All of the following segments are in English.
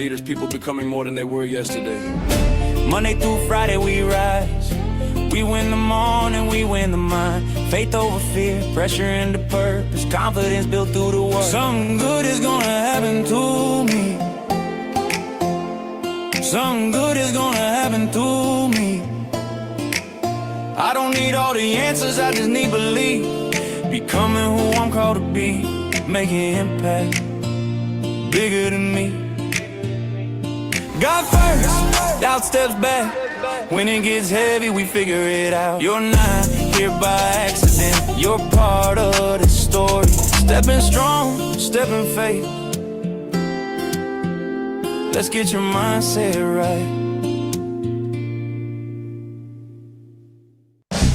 leaders, people becoming more than they were yesterday. Monday through Friday we rise. We win the morning, we win the mind. Faith over fear, pressure into purpose, confidence built through the work. Something good is gonna happen to me. Something good is gonna happen to me. I don't need all the answers, I just need belief. Becoming who I'm called to be, making impact bigger than me. God first, doubt steps back. When it gets heavy, we figure it out. You're not here by accident, you're part of the story. Stepping strong, stepping faith. Let's get your mindset right.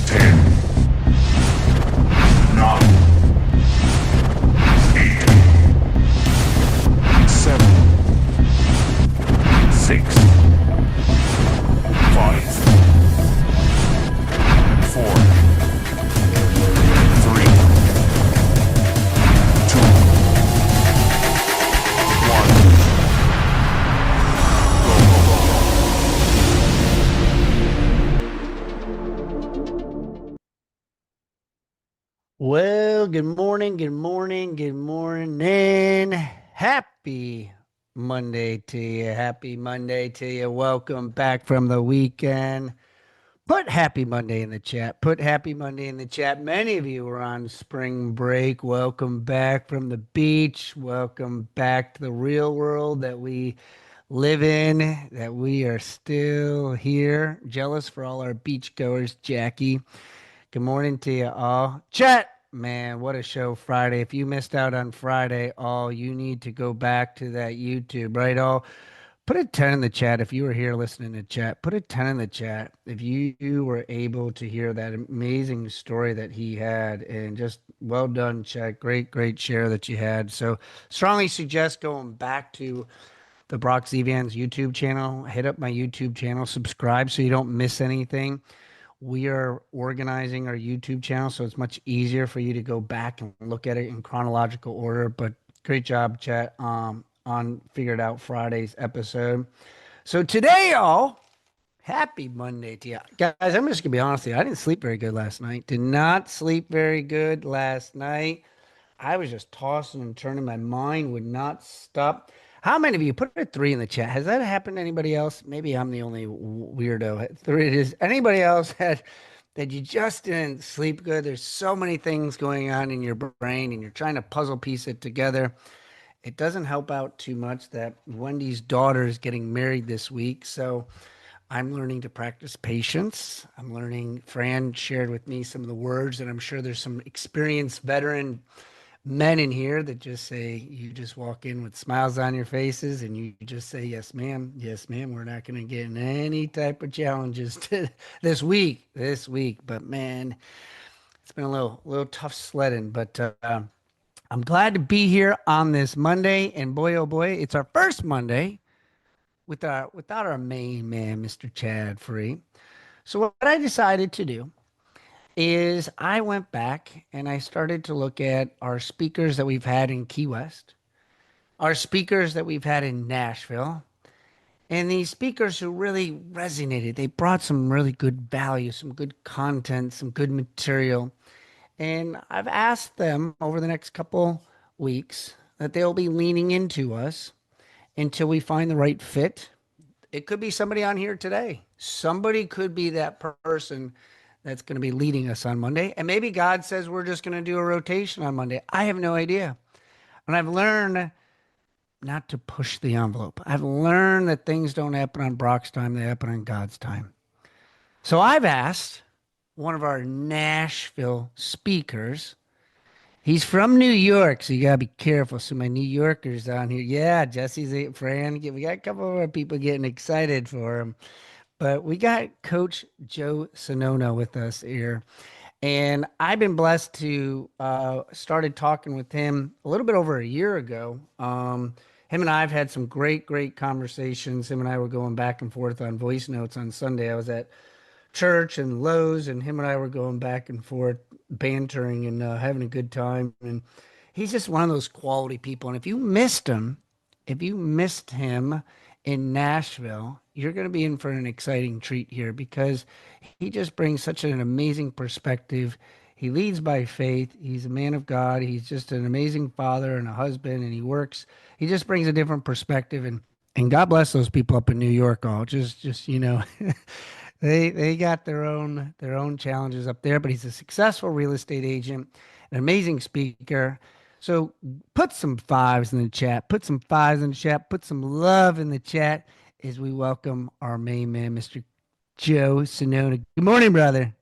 10, 9, 8, 7, 6, 5, 4, 3, 2, 1. Well, good morning, good morning, good morning. Happy Monday to you. Happy Monday to you. Welcome back from the weekend. Put happy Monday in the chat. Put happy Monday in the chat. Many of you are on spring break. Welcome back from the beach. Welcome back to the real world that we live in, that we are still here. Jealous for all our beachgoers, Jackie. Good morning to you all. Chat, man, what a show Friday. If you missed out on Friday, all you need to go back to that YouTube, right? All put a 10 in the chat if you were here listening to chat. Put a 10 in the chat if you were able to hear that amazing story that he had. And just well done, Chat. Great share that you had. So strongly suggest going back to the Brock Zevan's YouTube channel. Hit up my YouTube channel. Subscribe so you don't miss anything. We are organizing our YouTube channel, so it's much easier for you to go back and look at it in chronological order. But great job, Chat, on Figured Out Friday's episode. So today, y'all, happy Monday to you. Guys, I'm just going to be honest with you. I didn't sleep very good last night. Did not sleep very good last night. I was just tossing and turning. My mind would not stop. How many of you put a 3 in the chat? Has that happened to anybody else? Maybe I'm the only weirdo. 3 it is. Anybody else had that you just didn't sleep good? There's so many things going on in your brain and you're trying to puzzle piece it together. It doesn't help out too much that Wendy's daughter is getting married this week. So I'm learning to practice patience. I'm learning. Fran shared with me some of the words, and I'm sure there's some experienced veteran men in here that just say, you just walk in with smiles on your faces and you just say, yes, ma'am. Yes, ma'am. We're not going to get in any type of challenges this week. But man, it's been a little tough sledding, but I'm glad to be here on this Monday. And boy, oh boy, it's our first Monday without our main man, Mr. Chad Free. So what I decided to do is I went back and I started to look at our speakers that we've had in Key West, our speakers that we've had in Nashville, and these speakers who really resonated. They brought some really good value, some good content, some good material. And I've asked them over the next couple weeks that they'll be leaning into us until we find the right fit. It could be somebody on here today. Somebody could be that person that's going to be leading us on Monday. And maybe God says we're just going to do a rotation on Monday. I have no idea. And I've learned not to push the envelope. I've learned that things don't happen on Brock's time. They happen on God's time. So I've asked one of our Nashville speakers. He's from New York, so you got to be careful. So my New Yorkers on here. Yeah, Jesse's a friend. We got a couple of our people getting excited for him. But we got Coach Joe Sonono with us here. And I've been blessed to started talking with him a little bit over a year ago. Him and I have had some great conversations. Him and I were going back and forth on voice notes on Sunday. I was at church and Lowe's, and him and I were going back and forth, bantering and having a good time. And he's just one of those quality people. And if you missed him if you missed him in Nashville, you're going to be in for an exciting treat here because he just brings such an amazing perspective. He leads by faith. He's a man of God. He's just an amazing father and a husband, and he works. He just brings a different perspective, and God bless those people up in New York. All just they got their own challenges up there. But he's a successful real estate agent, an amazing speaker. So put some fives in the chat. Put some fives in the chat. Put some love in the chat as we welcome our main man, Mr. Joe Sonona. Good morning, brother.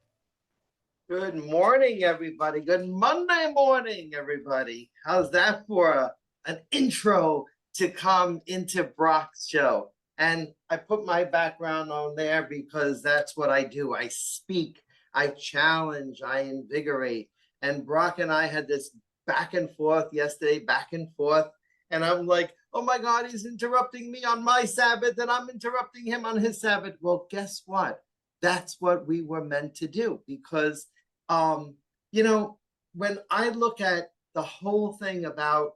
Good morning, everybody. Good Monday morning, everybody. How's that for an intro to come into Brock's show? And I put my background on there because that's what I do. I speak, I challenge, I invigorate. And Brock and I had this back and forth yesterday, back and forth. And I'm like, oh my God, he's interrupting me on my Sabbath and I'm interrupting him on his Sabbath. Well, guess what? That's what we were meant to do because when I look at the whole thing about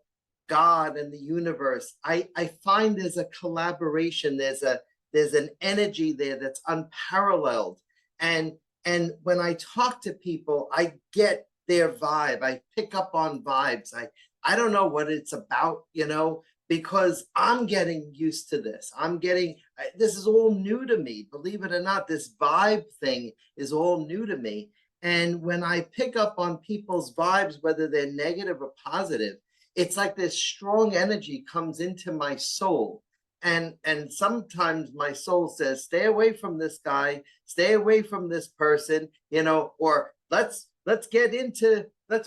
God and the universe, I find there's a collaboration, there's an energy there that's unparalleled. And when I talk to people, I get their vibe. I pick up on vibes. I don't know what it's about, because I'm getting used to this. This is all new to me. Believe it or not, this vibe thing is all new to me. And when I pick up on people's vibes, whether they're negative or positive, it's like this strong energy comes into my soul. And sometimes my soul says, stay away from this guy, stay away from this person, or let's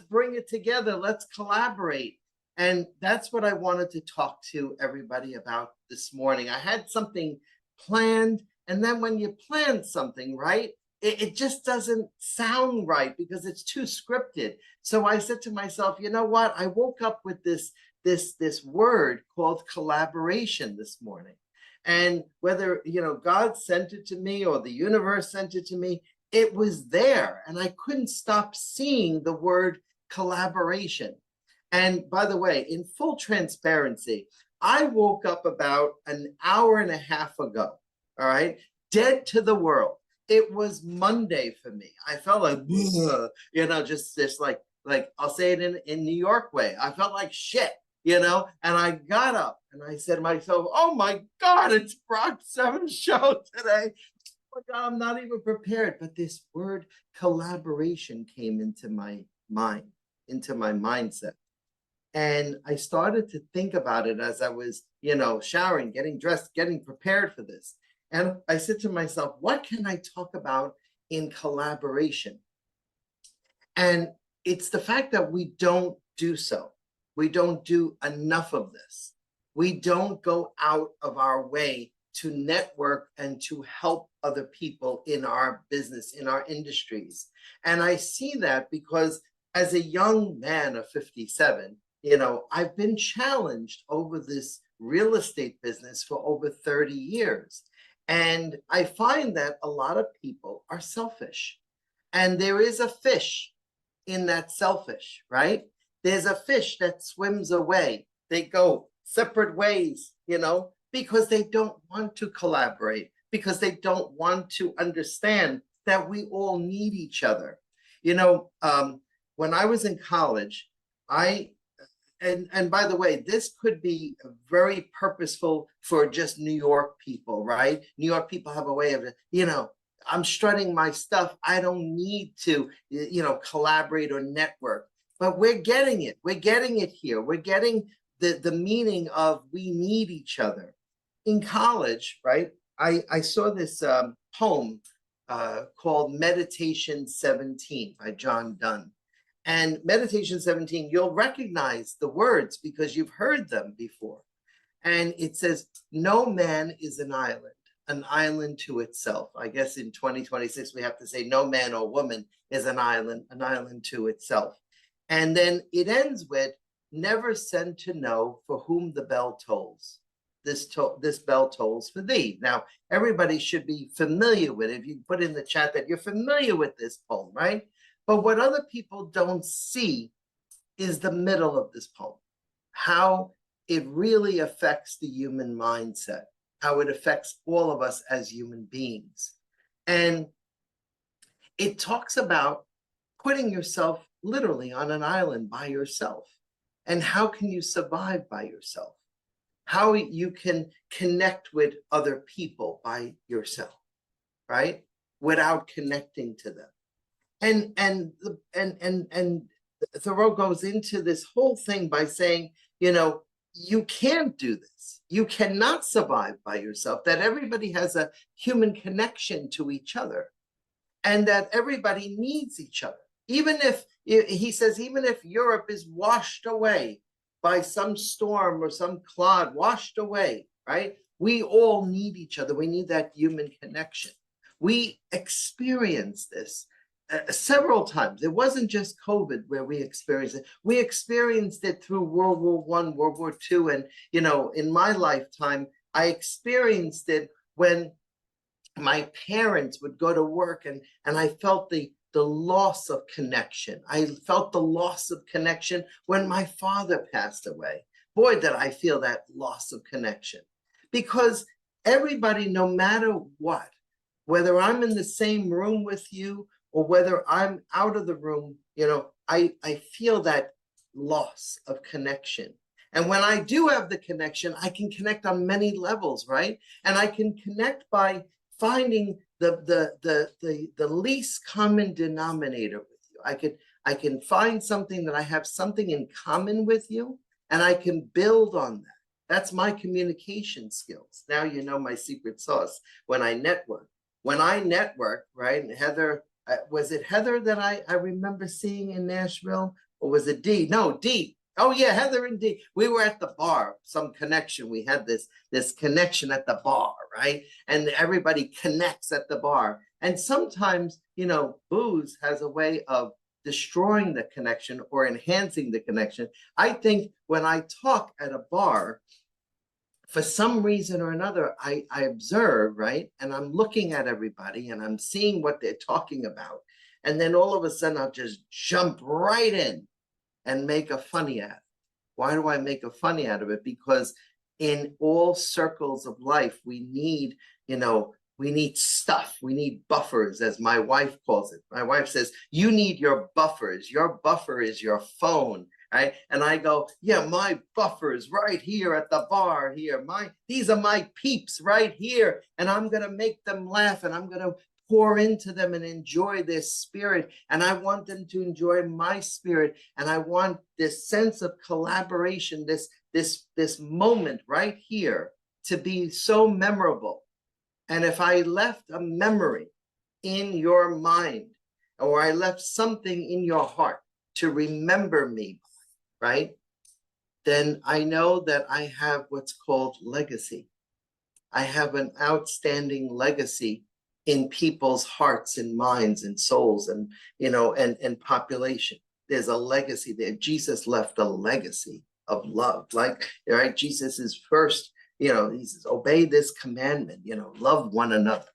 bring it together, let's collaborate. And that's what I wanted to talk to everybody about this morning. I had something planned, and then when you plan something, right, it just doesn't sound right because it's too scripted. So I said to myself, you know what? I woke up with this word called collaboration this morning. And whether, God sent it to me or the universe sent it to me, it was there. And I couldn't stop seeing the word collaboration. And by the way, in full transparency, I woke up about an hour and a half ago, all right, dead to the world. It was Monday for me. I felt like, just like I'll say it in New York way. I felt like shit, and I got up and I said to myself, oh my God, it's Brock's Zevan show today. Oh my God, I'm not even prepared. But this word collaboration came into my mind, into my mindset. And I started to think about it as I was, showering, getting dressed, getting prepared for this. And I said to myself, what can I talk about in collaboration? And it's the fact that we don't do so. We don't do enough of this. We don't go out of our way to network and to help other people in our business, in our industries. And I see that because as a young man of 57, I've been challenged over this real estate business for over 30 years. And I find that a lot of people are selfish. And there is a fish in that selfish, right? There's a fish that swims away. They go separate ways, because they don't want to collaborate, because they don't want to understand that we all need each other. When I was in college, and by the way, this could be very purposeful for just New York people, right? New York people have a way of, I'm strutting my stuff. I don't need to, collaborate or network, but we're getting it. We're getting it here. We're getting the meaning of we need each other. In college, right, I saw this poem called Meditation 17 by John Donne. And Meditation 17, you'll recognize the words because you've heard them before. And it says, no man is an island to itself. I guess in 2026, we have to say no man or woman is an island to itself. And then it ends with, never send to know for whom the bell tolls. This bell tolls for thee. Now, everybody should be familiar with it. If you put in the chat that you're familiar with this poem, right? But what other people don't see is the middle of this poem, how it really affects the human mindset, how it affects all of us as human beings. And it talks about putting yourself literally on an island by yourself. And how can you survive by yourself? How you can connect with other people by yourself, right? Without connecting to them. And Thoreau goes into this whole thing by saying, you can't do this. You cannot survive by yourself, that everybody has a human connection to each other, and that everybody needs each other. Even if, he says, even if Europe is washed away by some storm or some clod, washed away, right? We all need each other. We need that human connection. We experienced this several times. It wasn't just COVID where we experienced it. We experienced it through World War I, World War II. And, in my lifetime, I experienced it when my parents would go to work, and I felt the loss of connection. I felt the loss of connection when my father passed away. Boy, did I feel that loss of connection. Because everybody, no matter what, whether I'm in the same room with you or whether I'm out of the room, I feel that loss of connection. And when I do have the connection, I can connect on many levels, right? And I can connect by finding the least common denominator with you. I can find something that I have something in common with you, and I can build on that. That's my communication skills. Now you know my secret sauce when I network. When I network, right? And Heather, was it Heather that I remember seeing in Nashville, or was it Dee? No, Dee. Oh yeah, Heather and Dee. We were at the bar, some connection. We had this connection at the bar, right? And everybody connects at the bar. And sometimes, booze has a way of destroying the connection or enhancing the connection. I think when I talk at a bar, for some reason or another, I observe, right? And I'm looking at everybody and I'm seeing what they're talking about. And then all of a sudden, I'll just jump right in and make a funny out of it. Why do I make a funny out of it? Because in all circles of life, we need, we need stuff. We need buffers, as my wife calls it. My wife says, you need your buffers. Your buffer is your phone, right? And I go, yeah, my buffer is right here at the bar here. These are my peeps right here. And I'm going to make them laugh, and I'm going to pour into them and enjoy their spirit. And I want them to enjoy my spirit. And I want this sense of collaboration, this moment right here to be so memorable. And if I left a memory in your mind, or I left something in your heart to remember me, right? Then I know that I have what's called legacy. I have an outstanding legacy in people's hearts and minds and souls and, and population. There's a legacy there. Jesus left a legacy of love. Like, right, Jesus is first, he says, obey this commandment, love one another,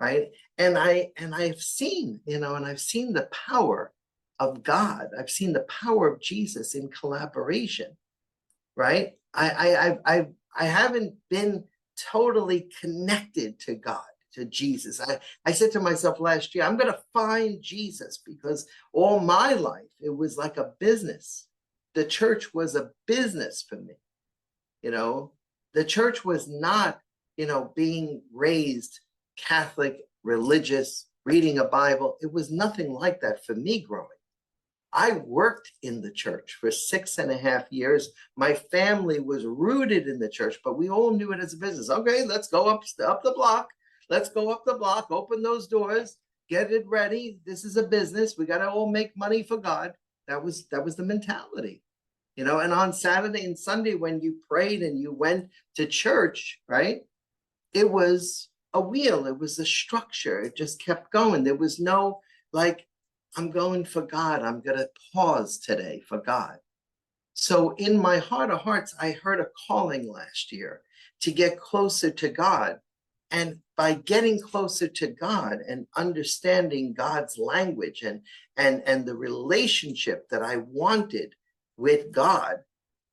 right? And I've seen, and I've seen the power of God. I've seen the power of Jesus in collaboration, right? I haven't been totally connected to God, to Jesus. I said to myself last year, I'm going to find Jesus, because all my life, it was like a business. The church was a business for me. The church was not, being raised Catholic, religious, reading a Bible. It was nothing like that for me growing. I worked in the church for 6.5 years. My family was rooted in the church, but we all knew it as a business. Okay, let's go up the block. Let's go up the block, open those doors, get it ready. This is a business. We got to all make money for God. That was the mentality, and on Saturday and Sunday, when you prayed and you went to church, right? It was a wheel. It was a structure. It just kept going. There was no, like, I'm going for God. I'm going to pause today for God. So in my heart of hearts, I heard a calling last year to get closer to God. And by getting closer to God and understanding God's language and the relationship that I wanted with God,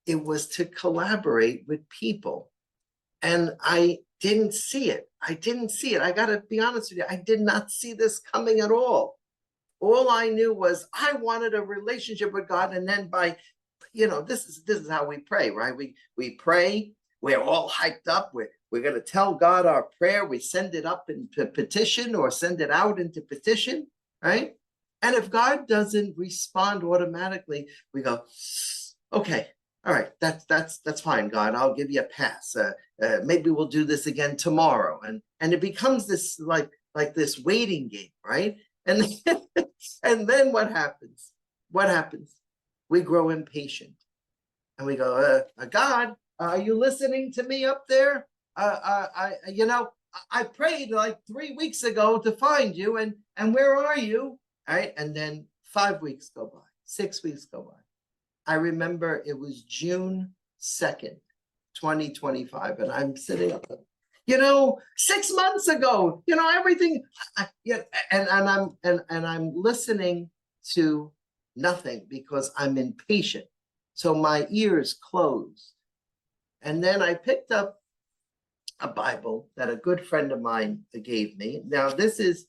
it was to collaborate with people. And I didn't see it. I didn't see it. I got to be honest with you. I did not see this coming at all. All I knew was I wanted a relationship with God. And then this is how we pray, right? We pray. We're all hyped up. We're going to tell God our prayer. We send it up into petition or send it out into petition, right? And if God doesn't respond automatically, we go, okay, all right, that's fine, God. I'll give you a pass. Maybe we'll do this again tomorrow, and it becomes this like this waiting game, right? And and then what happens? What happens? We grow impatient, and we go, God, are you listening to me up there? I prayed like 3 weeks ago to find you, and where are you? All right, and then 5 weeks go by, 6 weeks go by. I remember it was June 2nd, 2025, and I'm sitting up, 6 months ago, everything, and I'm listening to nothing because I'm impatient. So my ears closed. And then I picked up a Bible that a good friend of mine gave me. Now this is,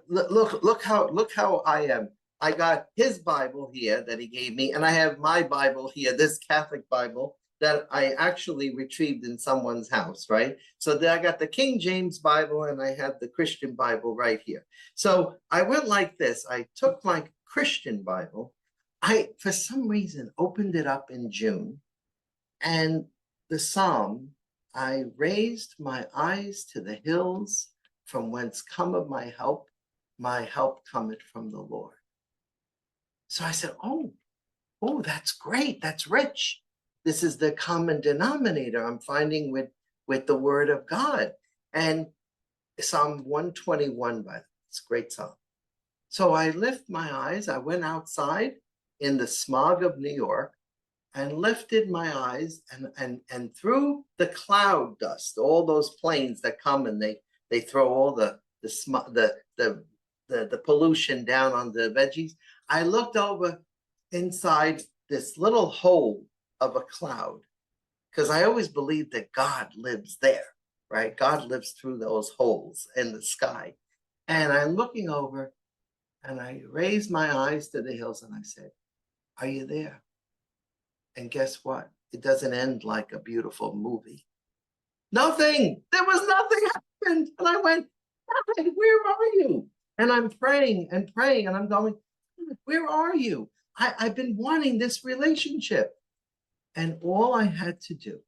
look how I am. I got his Bible here that he gave me, and I have my Bible here, this Catholic Bible that I actually retrieved in someone's house, right? So then I got the King James Bible and I have the Christian Bible right here. So I went like this. I took my Christian Bible. I, for some reason, opened it up in June, and the Psalm, I raised my eyes to the hills from whence cometh my help cometh from the Lord. So I said, oh, that's great. That's rich. This is the common denominator I'm finding with the word of God. And Psalm 121, by the way, it's a great psalm. So I lift my eyes. I went outside in the smog of New York and lifted my eyes, and through the cloud dust, all those planes that come and they throw all the pollution down on the veggies. I looked over inside this little hole of a cloud, because I always believed that God lives there, right? God lives through those holes in the sky. And I'm looking over, and I raised my eyes to the hills, and I said, are you there? And guess what? It doesn't end like a beautiful movie. Nothing. There was nothing happened. And I went, God, where are you? And I'm praying, and I'm going, where are you? I've been wanting this relationship. And all I had to do,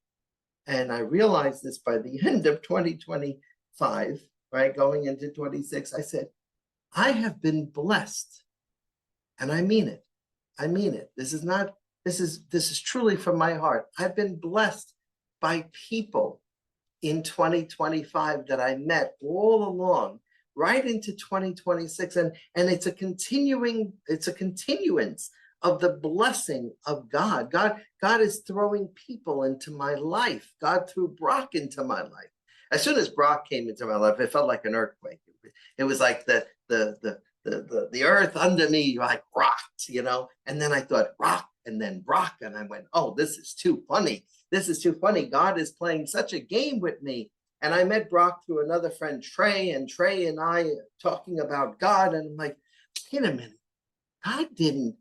and I realized this by the end of 2025, right, going into 26, I said, I have been blessed. And I mean it. I mean it. This is truly from my heart. I've been blessed by people in 2025 that I met all along, right into 2026. And it's a continuance of the blessing of God. God is throwing people into my life. God threw Brock into my life. As soon as Brock came into my life, it felt like an earthquake. It was like the earth under me like rocked, and then I thought rock and then Brock, and I went, oh, this is too funny. This is too funny. God is playing such a game with me. And I met Brock through another friend, Trey and I talking about God. And I'm like, wait a minute. God didn't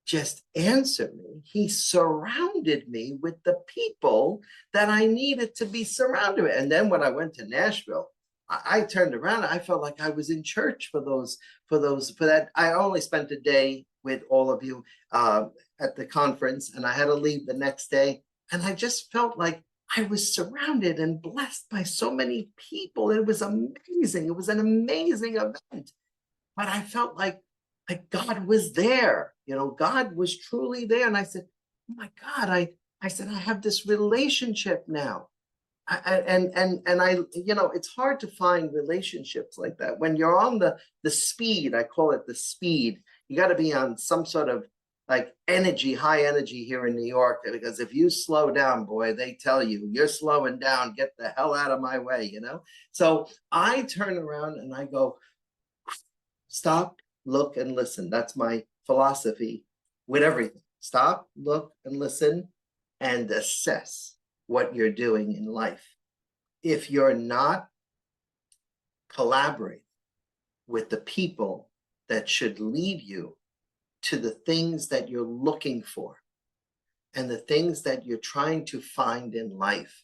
just answer me. He surrounded me with the people that I needed to be surrounded with. And then when I went to Nashville, I turned around. I felt like I was in church for that. I only spent a day with all of you at the conference, and I had to leave the next day. And I just felt like I was surrounded and blessed by so many people. It was amazing. It was an amazing event. But I felt like God was there. God was truly there. And I said, oh my God, I said, I have this relationship now. And it's hard to find relationships like that. When you're on the speed, I call it the speed, you got to be on some sort of like high energy here in New York, because if you slow down, boy, they tell you you're slowing down, get the hell out of my way, So I turn around and I go, stop, look, and listen. That's my philosophy with everything. Stop, look, and listen. and assess what you're doing in life. If you're not collaborating with the people that should lead you to the things that you're looking for and the things that you're trying to find in life.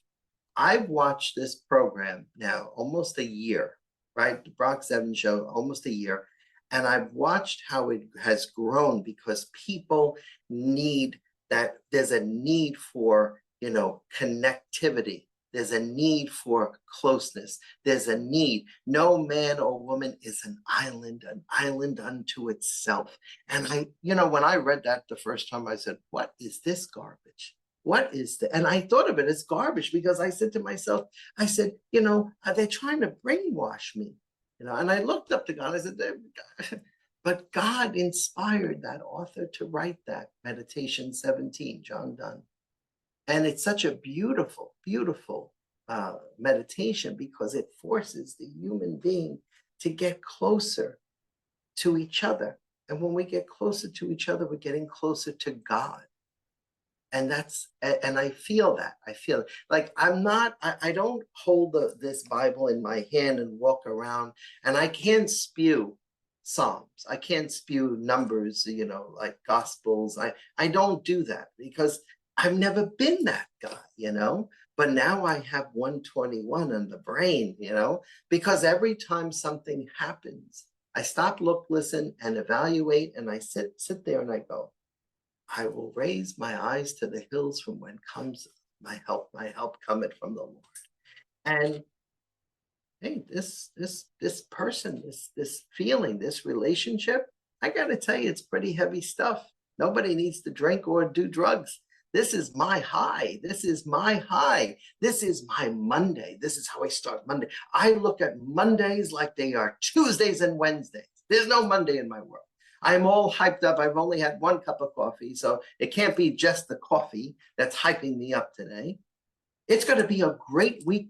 I've watched this program now almost a year, right? The Zevan show, almost a year. And I've watched how it has grown because people need that. There's a need for, connectivity. There's a need for closeness. There's a need. No man or woman is an island unto itself. And when I read that the first time, I said, what is this garbage? What is that? And I thought of it as garbage because I said to myself, are they trying to brainwash me? And I looked up to God. I said, but God inspired that author to write that, Meditation 17, John Donne. And it's such a beautiful, beautiful meditation because it forces the human being to get closer to each other. And when we get closer to each other, we're getting closer to God. And I feel that. I feel it. Like I don't hold this Bible in my hand and walk around, and I can't spew Psalms. I can't spew numbers, like Gospels. I don't do that because I've never been that guy, but now I have 121 in the brain, because every time something happens, I stop, look, listen, and evaluate, and I sit there and I go, I will raise my eyes to the hills from when comes my help. My help cometh from the Lord. And hey, this person, this feeling, this relationship, I got to tell you, it's pretty heavy stuff. Nobody needs to drink or do drugs. This is my high. This is my high. This is my Monday. This is how I start Monday. I look at Mondays like they are Tuesdays and Wednesdays. There's no Monday in my world. I'm all hyped up. I've only had one cup of coffee, so it can't be just the coffee that's hyping me up today. It's going to be a great week,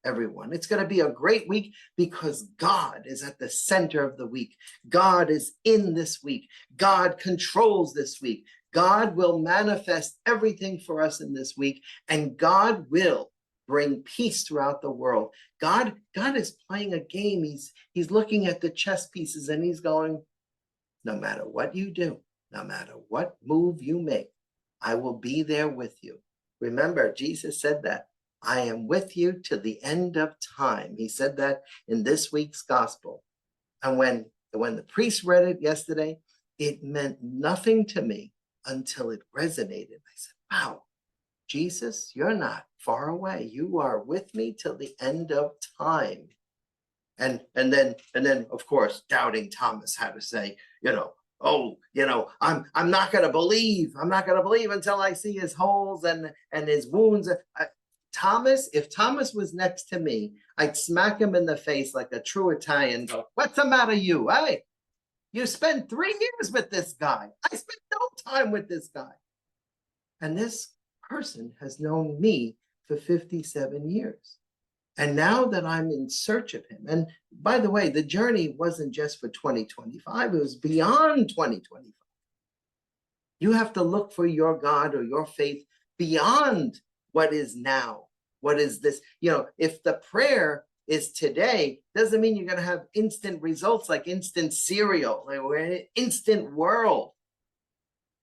everyone. It's going to be a great week because God is at the center of the week. God is in this week. God controls this week. God will manifest everything for us in this week, and God will bring peace throughout the world. God is playing a game. He's looking at the chess pieces and he's going, no matter what you do, no matter what move you make, I will be there with you. Remember, Jesus said that. I am with you to the end of time. He said that in this week's gospel. And when the priest read it yesterday, it meant nothing to me until it resonated. I said, wow, Jesus, you're not far away. You are with me till the end of time. And then of course, doubting Thomas had to say, I'm not going to believe. I'm not going to believe until I see his holes and his wounds. Thomas, if Thomas was next to me, I'd smack him in the face like a true Italian. Go, what's the matter, you? Hey, you spent 3 years with this guy. I spent no time with this guy. And this person has known me for 57 years. And now that I'm in search of him, and by the way, the journey wasn't just for 2025, it was beyond 2025. You have to look for your God or your faith beyond what is now. What is this? If the prayer is today, doesn't mean you're going to have instant results like instant cereal. Like we're in an instant world.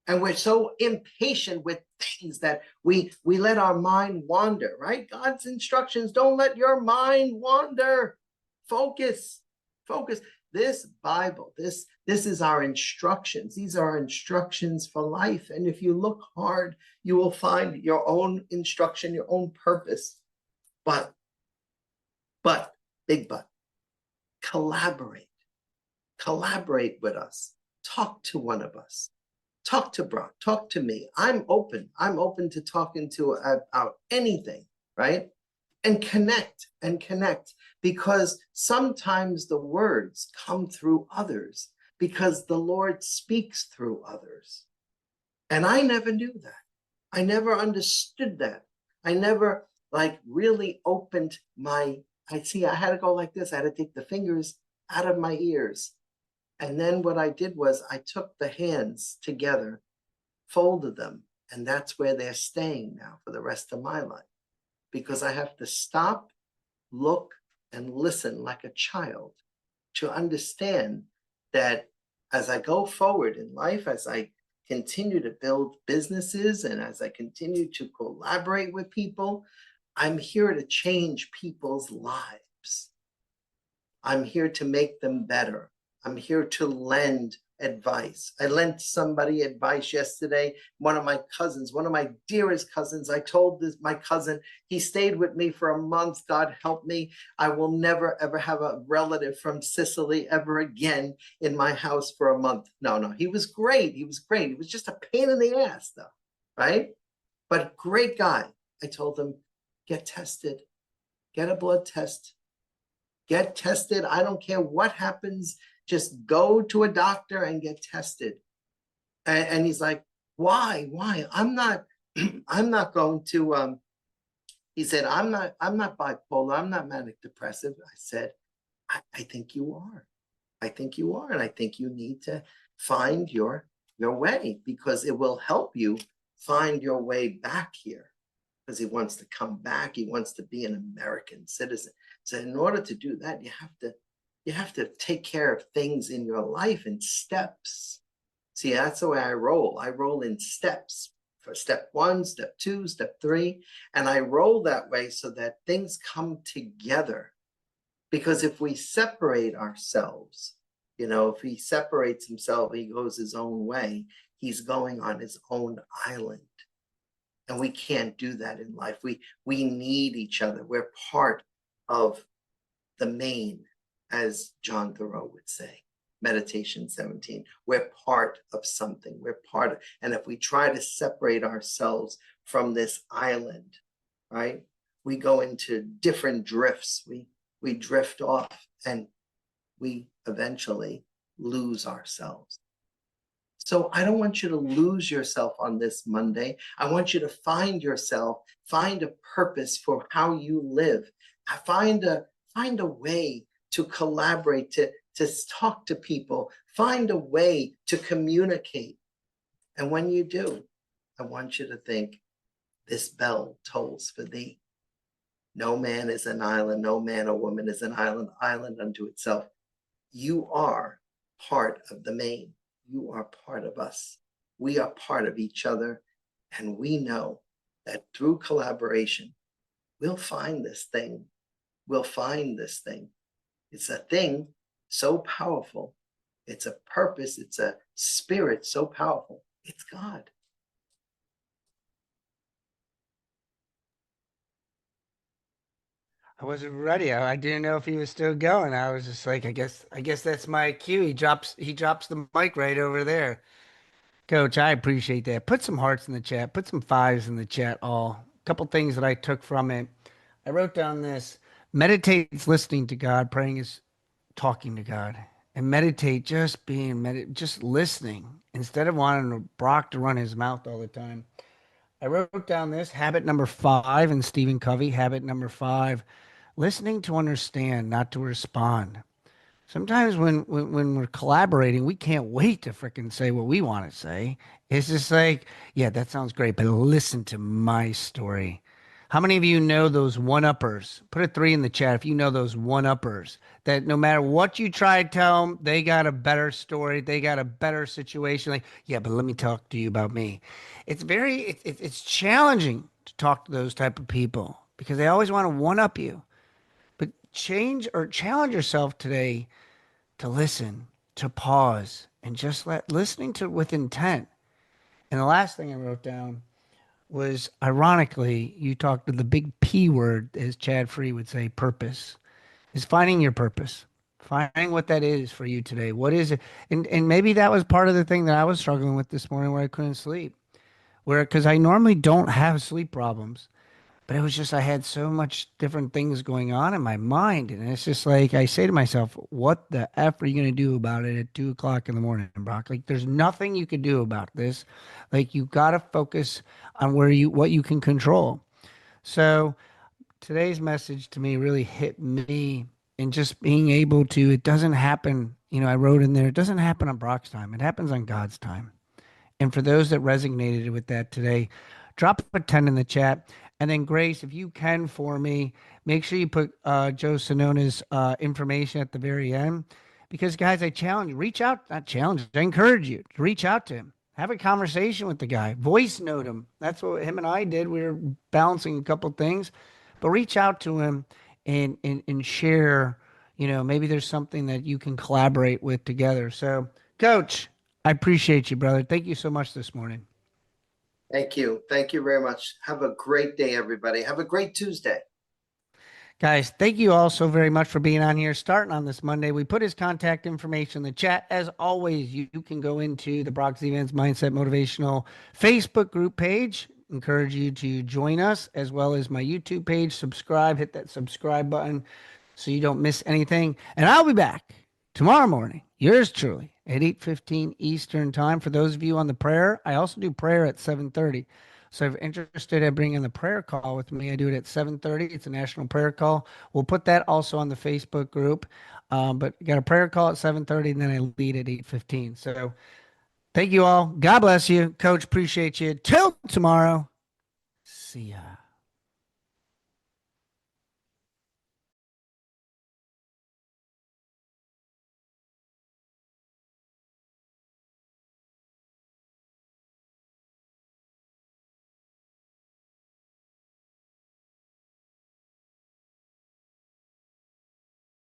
And we're so impatient with things that we let our mind wander, right? God's instructions, don't let your mind wander. Focus. This Bible, this is our instructions. These are instructions for life. And if you look hard, you will find your own instruction, your own purpose. But, big but, collaborate. Collaborate with us. Talk to one of us. Talk to Brock, talk to me. I'm open to talking to about anything, right? And connect, because sometimes the words come through others because the Lord speaks through others. And I never knew that. I never understood that. I never really opened I had to go like this. I had to take the fingers out of my ears. And then what I did was I took the hands together, folded them, And that's where they're staying now for the rest of my life, because I have to stop, look, and listen like a child to understand that as I go forward in life, as I continue to build businesses and as I continue to collaborate with people, I'm here to change people's lives. I'm here to make them better. I'm here to lend advice. I lent somebody advice yesterday. One of my cousins, one of my dearest cousins, I told my cousin, he stayed with me for a month. God help me. I will never, ever have a relative from Sicily ever again in my house for a month. No, he was great. He was great. He was just a pain in the ass, though, right? But great guy. I told him, get tested, get a blood test, get tested. I don't care what happens. Just go to a doctor and get tested. And he's like, why? I'm not, I'm not going to, he said, I'm not bipolar. I'm not manic depressive. I said, I think you are. I think you are. And I think you need to find your way, because it will help you find your way back here, because he wants to come back. He wants to be an American citizen. So in order to do that, you have to take care of things in your life in steps. See, that's the way I roll. I roll in steps, for step 1, step 2, step 3. And I roll that way so that things come together. Because if we separate ourselves, if he separates himself, he goes his own way, he's going on his own island. And we can't do that in life. We need each other. We're part of the main, as John Thoreau would say, Meditation 17. We're part of something. We're part of, and if we try to separate ourselves from this island, right, we go into different drifts. We drift off, and we eventually lose ourselves. So I don't want you to lose yourself on this Monday. I want you to find yourself, find a purpose for how you live. Find a way to collaborate, to talk to people, find a way to communicate. And when you do, I want you to think, this bell tolls for thee. No man is an island, no man or woman is an island unto itself. You are part of the main. You are part of us. We are part of each other. And we know that through collaboration, we'll find this thing. We'll find this thing. It's a thing so powerful. It's a purpose. It's a spirit so powerful. It's God. I wasn't ready. I didn't know if he was still going. I was just like, I guess that's my cue. He drops the mic right over there. Coach, I appreciate that. Put some hearts in the chat. Put some fives in the chat. All a couple things that I took from it. I wrote down this: meditate is listening to God, praying is talking to God, and meditate just just listening instead of wanting Brock to run his mouth all the time. I wrote down this habit number 5 in Stephen Covey. Habit number 5: listening to understand, not to respond. Sometimes when we're collaborating, we can't wait to freaking say what we want to say. It's just like, yeah, that sounds great, but listen to my story. How many of you know those one-uppers? Put a 3 in the chat if you know those one-uppers that no matter what you try to tell them, they got a better story, they got a better situation. Like, yeah, but let me talk to you about me. It's challenging to talk to those type of people because they always want to one-up you. But change or challenge yourself today to listen, to pause, and just listening to with intent. And the last thing I wrote down was, ironically, you talked to the big P word, as Chad Free would say, purpose. Is finding your purpose, finding what that is for you today. What is it? And maybe that was part of the thing that I was struggling with this morning, where I couldn't sleep. Because I normally don't have sleep problems. But it was just, I had so much different things going on in my mind. And it's just like, I say to myself, what the F are you going to do about it at 2 o'clock in the morning, Brock? Like, there's nothing you can do about this. Like, you got to focus on what you can control. So today's message to me really hit me in just being able to, it doesn't happen. I wrote in there, it doesn't happen on Brock's time. It happens on God's time. And for those that resonated with that today, drop a 10 in the chat. And then, Grace, if you can for me, make sure you put Joe Sonona's information at the very end. Because, guys, I challenge you, reach out, not challenge, I encourage you to reach out to him. Have a conversation with the guy. Voice note him. That's what him and I did. We were balancing a couple things. But reach out to him and share, maybe there's something that you can collaborate with together. So, Coach, I appreciate you, brother. Thank you so much this morning. Thank you. Thank you very much. Have a great day, everybody. Have a great Tuesday. Guys, thank you all so very much for being on here, starting on this Monday. We put his contact information in the chat. As always, you can go into the Brock Zevans Mindset Motivational Facebook group page. Encourage you to join us, as well as my YouTube page. Subscribe, hit that subscribe button so you don't miss anything. And I'll be back tomorrow morning, yours truly, at 8:15 Eastern time. For those of you on the prayer, I also do prayer at 7:30. So if you're interested in bringing the prayer call with me, I do it at 7:30. It's a national prayer call. We'll put that also on the Facebook group. But got a prayer call at 7:30, and then I lead at 8:15. So thank you all. God bless you. Coach, appreciate you. Till tomorrow. See ya.